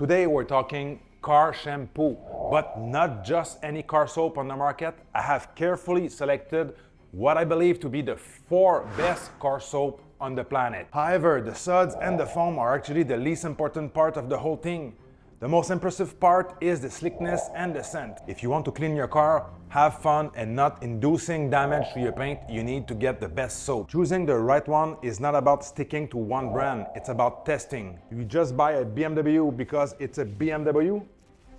Today we're talking car shampoo, but not just any car soap on the market. I have carefully selected what I believe to be the 4 best car soap on the planet. However, the suds and the foam are actually the least important part of the whole thing. The most impressive part is the slickness and the scent. If you want to clean your car, have fun, and not inducing damage to your paint, you need to get the best soap. Choosing the right one is not about sticking to one brand, it's about testing. You just buy a BMW because it's a BMW,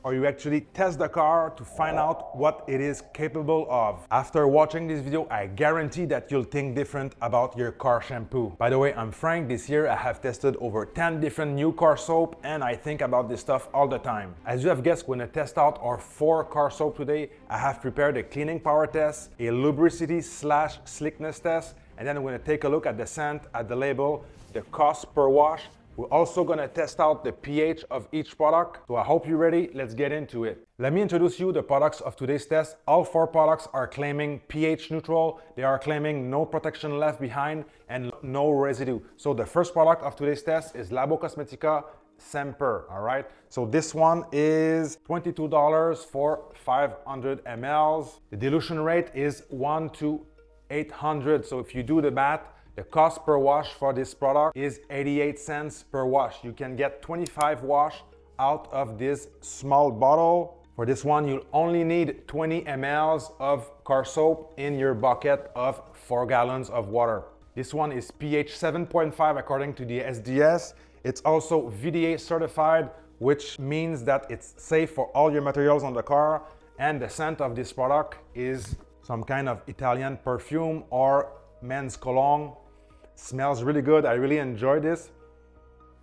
or you actually test the car to find out what it is capable of. After watching this video, I guarantee that you'll think different about your car shampoo. By the way, I'm Frank. This year I have tested over 10 different new car soap and I think about this stuff all the time. As you have guessed, we're gonna test out our 4 car soap today. I have prepared a cleaning power test, a lubricity / slickness test, and then we're gonna take a look at the scent, at the label, the cost per wash. We're also gonna test out the pH of each product. So I hope you're ready, let's get into it. Let me introduce you the products of today's test. All 4 products are claiming pH neutral. They are claiming no protection left behind and no residue. So the first product of today's test is Labocosmetica Shampoo, all right? So this one is $22 for 500 mLs. The dilution rate is 1 to 800. So if you do the math, the cost per wash for this product is 88 cents per wash. You can get 25 wash out of this small bottle. For this one, you'll only need 20 mLs of car soap in your bucket of 4 gallons of water. This one is pH 7.5 according to the SDS. It's also VDA certified, which means that it's safe for all your materials on the car. And the scent of this product is some kind of Italian perfume or men's cologne. Smells really good. I really enjoy this.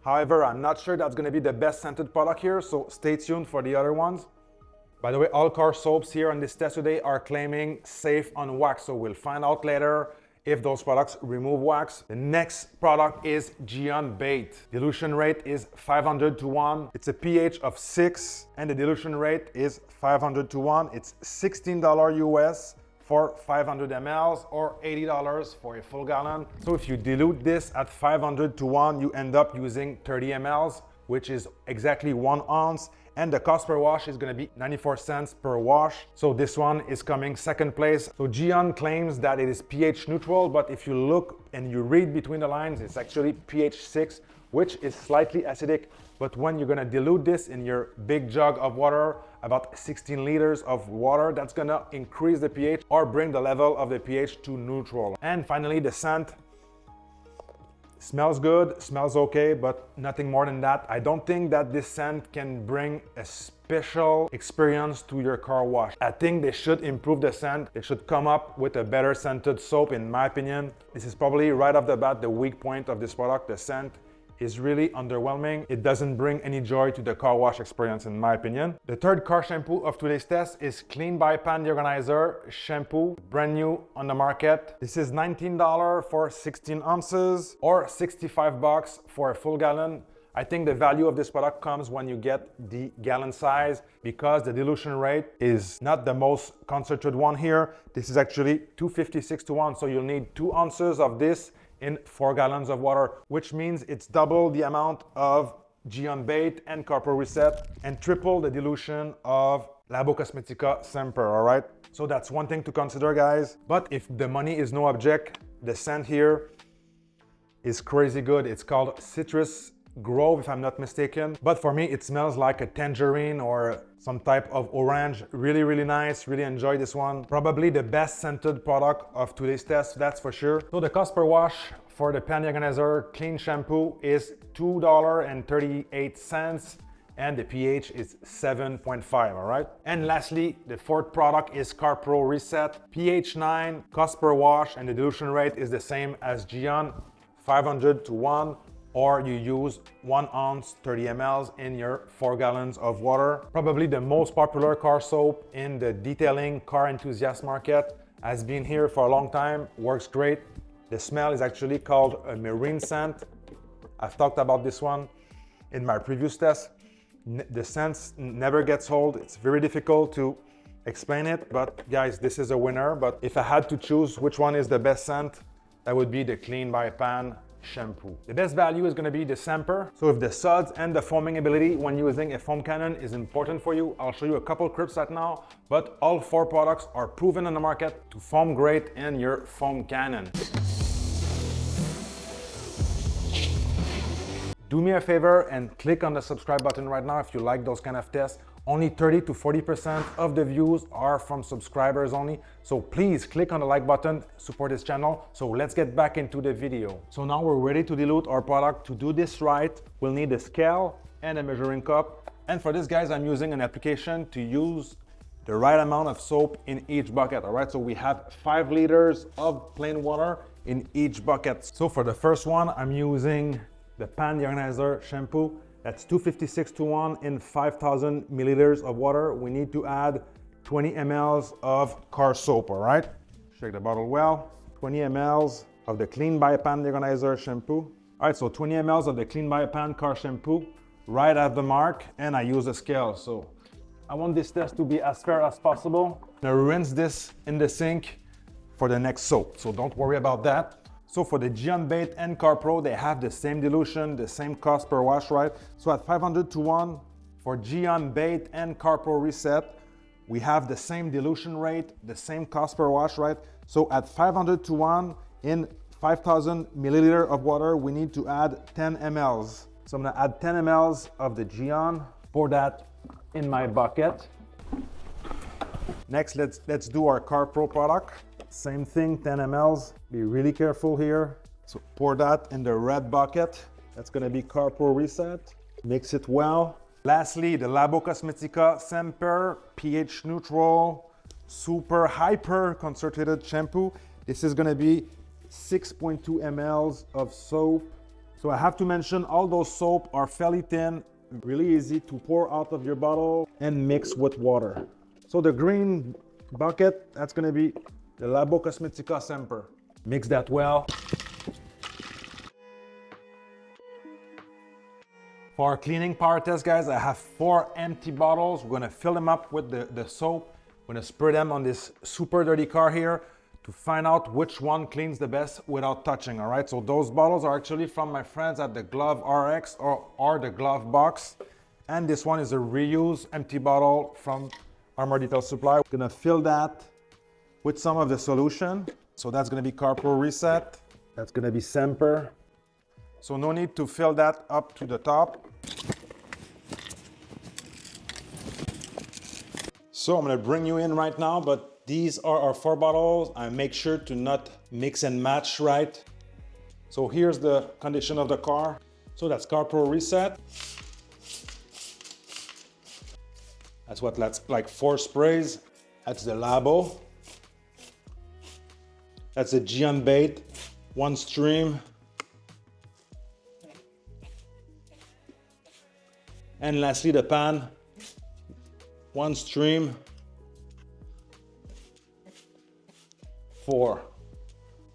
However, I'm not sure that's going to be the best scented product here, so stay tuned for the other ones. By the way, all car soaps here on this test today are claiming safe on wax, so we'll find out later if those products remove wax. The next product is Gyeon bait. Dilution rate is 500 to 1. It's a pH of 6 and the dilution rate is 500 to 1. It's $16 US for 500 mLs or $80 for a full gallon. So if you dilute this at 500 to 1, you end up using 30 mLs, which is exactly 1 ounce. And the cost per wash is gonna be 94 cents per wash. So this one is coming second place. So Gyeon claims that it is pH neutral, but if you look and you read between the lines, it's actually pH 6, which is slightly acidic. But when you're gonna dilute this in your big jug of water, about 16 liters of water, that's gonna increase the pH or bring the level of the pH to neutral. And finally, the scent. Smells good, smells okay, but nothing more than that. I don't think that this scent can bring a special experience to your car wash. I think they should improve the scent. They should come up with a better scented soap, in my opinion. This is probably right off the bat the weak point of this product. The scent is really underwhelming. It doesn't bring any joy to the car wash experience, in my opinion. The third car shampoo of today's test is Clean by Pan Deorganizer Shampoo, brand new on the market. This is $19 for 16 ounces or $65 for a full gallon. I think the value of this product comes when you get the gallon size because the dilution rate is not the most concentrated one here. This is actually 256 to 1, so you'll need 2 ounces of this in 4 gallons of water, which means it's double the amount of Gyeon bait and Carpro reset and triple the dilution of Labocosmetica Shampoo, all right? So that's one thing to consider, guys. But if the money is no object, the scent here is crazy good. It's called Citrus Grove, if I'm not mistaken. But for me, it smells like a tangerine or some type of orange. Really, really nice. Really enjoy this one. Probably the best scented product of today's test, that's for sure. So the cost per wash for the Pan Deorganizer Clean Shampoo is $2.38 and the pH is 7.5, all right? And lastly, the fourth product is Carpro Reset. pH 9, cost per wash, and the dilution rate is the same as Gyeon, 500 to 1. Or you use 1 ounce 30 mLs in your 4 gallons of water. Probably the most popular car soap in the detailing car enthusiast market. Has been here for a long time, works great. The smell is actually called a marine scent. I've talked about this one in my previous test. The scent never gets old. It's very difficult to explain it, but guys, this is a winner. But if I had to choose which one is the best scent, that would be the Clean by Pan shampoo. The best value is going to be the Semper. So if the suds and the foaming ability when using a foam cannon is important for you, I'll show you a couple clips right now, but all 4 products are proven on the market to foam great in your foam cannon. Do me a favor and click on the subscribe button right now if you like those kind of tests. Only 30 to 40% of the views are from subscribers only. So please click on the like button, support this channel. So let's get back into the video. So now we're ready to dilute our product. To do this right, we'll need a scale and a measuring cup. And for this, guys, I'm using an application to use the right amount of soap in each bucket, all right? So we have 5 liters of plain water in each bucket. So for the first one, I'm using the pan deorganizer shampoo. That's 256 to 1 in 5,000 milliliters of water. We need to add 20 mLs of car soap, all right? Shake the bottle well. 20 mLs of the Clean by Pan deorganizer shampoo. All right, so 20 mLs of the Clean by Pan car shampoo, right at the mark, and I use a scale. So I want this test to be as fair as possible. Now rinse this in the sink for the next soap, so don't worry about that. So for the Gyeon bait and Carpro, they have the same dilution, the same cost per wash, right? So at 500 to 1 for Gyeon bait and Carpro reset, we have the same dilution rate, the same cost per wash, right? So at 500 to 1 in 5,000 milliliter of water, we need to add 10 mLs. So I'm gonna add 10 mLs of the Gyeon, pour that in my bucket. Next, let's do our Carpro product. Same thing, 10 mLs. Be really careful here. So pour that in the red bucket. That's gonna be Carpro Reset. Mix it well. Lastly, the Labocosmetica Semper pH neutral, super hyper concentrated shampoo. This is gonna be 6.2 mLs of soap. So I have to mention all those soap are fairly thin, really easy to pour out of your bottle and mix with water. So the green bucket, that's gonna be the Labocosmetica Semper. Mix that well. For our cleaning power test, guys, I have 4 empty bottles. We're gonna fill them up with the soap. We're gonna spray them on this super dirty car here to find out which one cleans the best without touching, all right? So those bottles are actually from my friends at the Glove RX or the Glove Box. And this one is a reuse empty bottle from Armor Detail Supply. We're gonna fill that with some of the solution. So that's gonna be Carpro Reset. That's gonna be Semper. So no need to fill that up to the top. So I'm gonna bring you in right now, but these are our 4 bottles. I make sure to not mix and match right. So here's the condition of the car. So that's Carpro Reset. That's what that's like 4 sprays. That's the Labo. That's a Gyeon bait, 1 stream. And lastly, the pan, 1 stream, 4.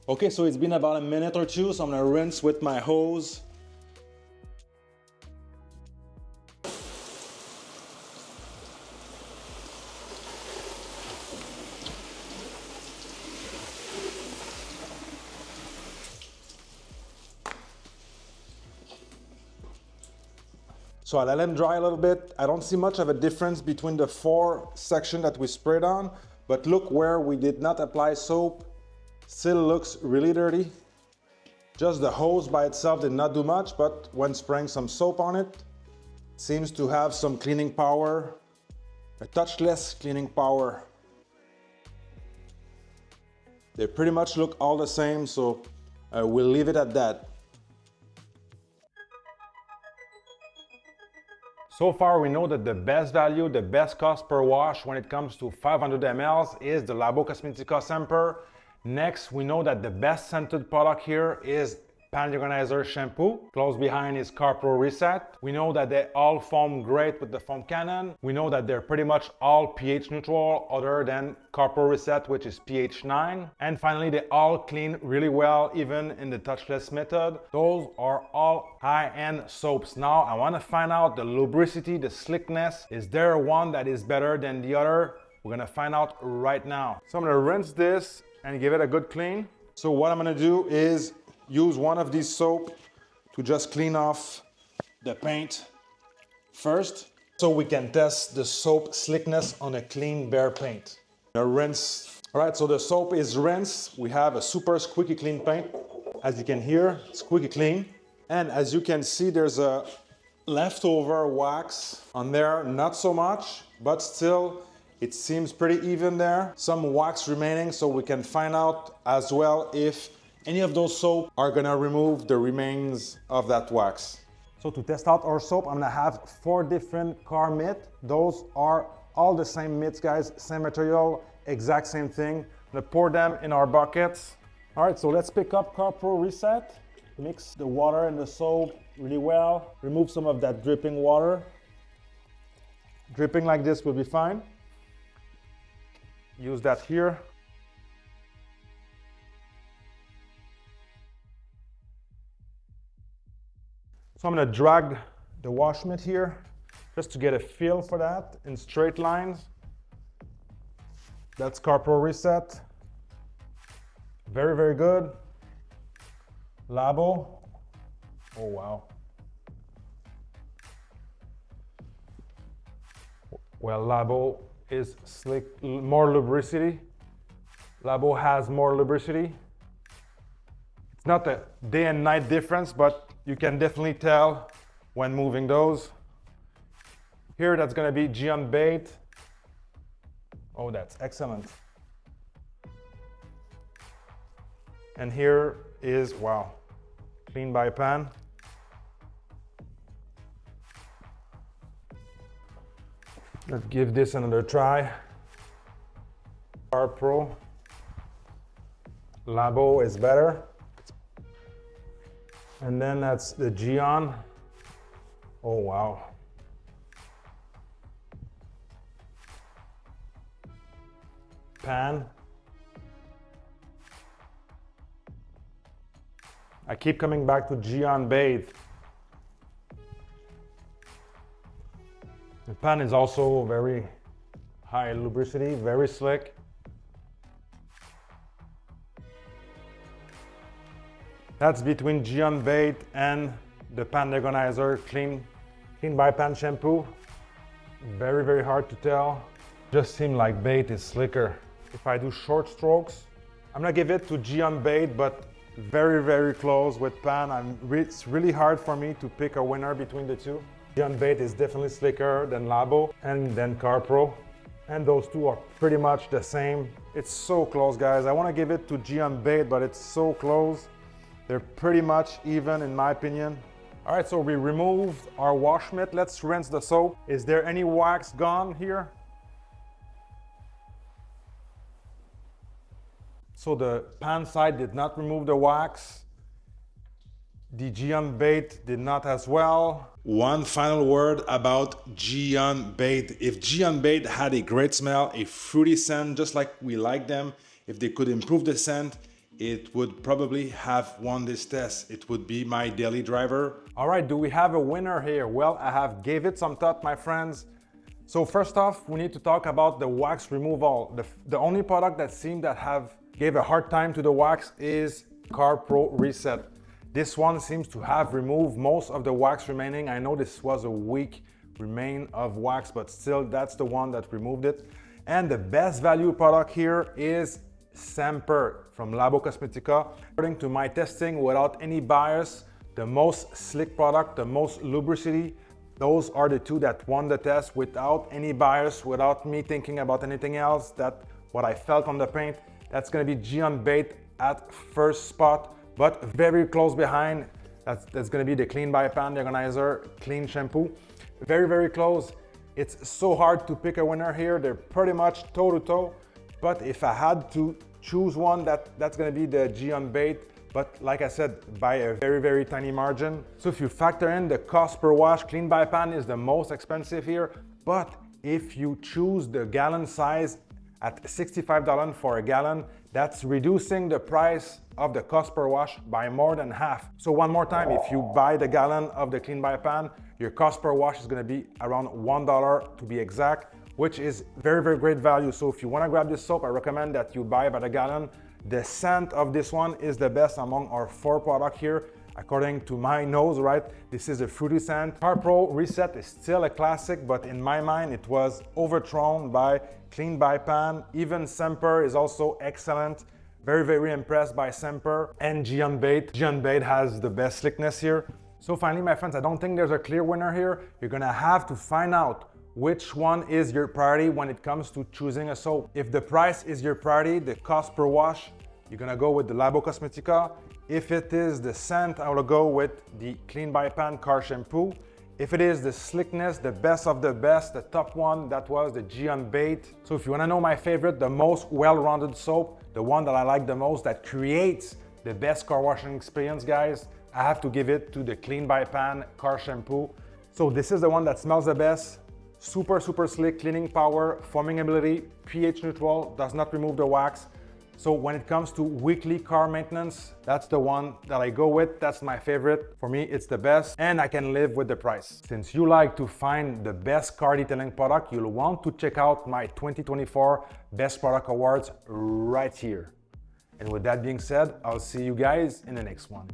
Okay, so it's been about a minute or 2, so I'm gonna rinse with my hose. So I let them dry a little bit. I don't see much of a difference between the 4 sections that we sprayed on, but look where we did not apply soap, still looks really dirty. Just the hose by itself did not do much, but when spraying some soap on it, seems to have some cleaning power, a touchless cleaning power. They pretty much look all the same, so we'll leave it at that. So far, we know that the best value, the best cost per wash when it comes to 500 ml is the Labocosmetica Semper. Next, we know that the best scented product here is Pan Deorganizer Shampoo. Close behind is Carpro Reset. We know that they all foam great with the foam cannon. We know that they're pretty much all pH neutral other than Carpro Reset, which is pH 9. And finally, they all clean really well, even in the touchless method. Those are all high-end soaps. Now, I want to find out the lubricity, the slickness. Is there one that is better than the other? We're gonna find out right now. So I'm gonna rinse this and give it a good clean. So what I'm gonna do is use one of these soap to just clean off the paint first, so we can test the soap slickness on a clean bare paint. A rinse. All right, so the soap is rinsed. We have a super squeaky clean paint. As you can hear, squeaky clean. And as you can see, there's a leftover wax on there, not so much, but still it seems pretty even there. Some wax remaining, so we can find out as well if any of those soap are gonna remove the remains of that wax. So to test out our soap, I'm gonna have 4 different car mitts. Those are all the same mitts, guys, same material, exact same thing. I'm gonna pour them in our buckets. All right, so let's pick up Carpro Reset. Mix the water and the soap really well. Remove some of that dripping water. Dripping like this will be fine. Use that here. So I'm gonna drag the wash mitt here just to get a feel for that in straight lines. That's Carpro Reset. Very, very good. Labo. Oh, wow. Well, Labo is slick, more lubricity. Labo has more lubricity. It's not a day and night difference, but you can definitely tell when moving those. Here, that's gonna be Gyeon bait. Oh, that's excellent. And here is, wow, clean by pan. Let's give this another try. Carpro. Labo is better. And then that's the Gyeon. Oh, wow. Pan. I keep coming back to Gyeon bait. The pan is also very high lubricity, very slick. That's between Gyeon bait and the pan agonizer, clean by pan shampoo. Very, very hard to tell. Just seems like bait is slicker. If I do short strokes, I'm gonna give it to Gyeon bait, but very, very close with pan. It's really hard for me to pick a winner between the two. Gyeon bait is definitely slicker than Labo and then Carpro. And those two are pretty much the same. It's so close, guys. I want to give it to Gyeon bait, but it's so close. They're pretty much even in my opinion. All right, so we removed our wash mitt. Let's rinse the soap. Is there any wax gone here? So the pan side did not remove the wax. The Gyeon bait did not as well. One final word about Gyeon bait. If Gyeon bait had a great smell, a fruity scent, just like we like them, if they could improve the scent, it would probably have won this test. It would be my daily driver. All right, do we have a winner here? Well, I have gave it some thought, my friends. So first off, we need to talk about the wax removal. The only product that seemed that gave a hard time to the wax is Carpro Reset. This one seems to have removed most of the wax remaining. I know this was a weak remain of wax, but still that's the one that removed it. And the best value product here is Shampoo from Labocosmetica. According to my testing, without any bias, the most slick product, the most lubricity, those are the two that won the test without any bias, without me thinking about anything else. That what I felt on the paint, that's gonna be Gyeon bait at first spot, but very close behind. That's gonna be the clean by pan, the agonizer, clean shampoo. Very, very close. It's so hard to pick a winner here. They're pretty much toe to toe. But if I had to choose one, that's gonna be the Gyeon bait. But like I said, by a very, very tiny margin. So if you factor in the cost per wash, clean by pan is the most expensive here. But if you choose the gallon size at $65 for a gallon, that's reducing the price of the cost per wash by more than half. So one more time, if you buy the gallon of the clean by pan, your cost per wash is gonna be around $1 to be exact, which is very, very great value. So if you wanna grab this soap, I recommend that you buy by the gallon. The scent of this one is the best among our 4 products here. According to my nose, right? This is a fruity scent. Carpro Reset is still a classic, but in my mind, it was overthrown by Clean by Pan. Even Semper is also excellent. Very, very impressed by Semper. And Gyeon Bait. Gyeon Bait has the best slickness here. So finally, my friends, I don't think there's a clear winner here. You're gonna have to find out which one is your priority when it comes to choosing a soap. If the price is your priority, the cost per wash, you're gonna go with the Labocosmetica. If it is the scent, I will go with the Clean by Pan car shampoo. If it is the slickness, the best of the best, the top one, that was the Gyeon Bait. So if you wanna know my favorite, the most well-rounded soap, the one that I like the most, that creates the best car washing experience, guys, I have to give it to the Clean by Pan car shampoo. So this is the one that smells the best. Super, super slick, cleaning power, foaming ability, pH neutral, does not remove the wax. So when it comes to weekly car maintenance, that's the one that I go with. That's my favorite. For me, it's the best, and I can live with the price. Since you like to find the best car detailing product, you'll want to check out my 2024 Best Product Awards right here. And with that being said, I'll see you guys in the next one.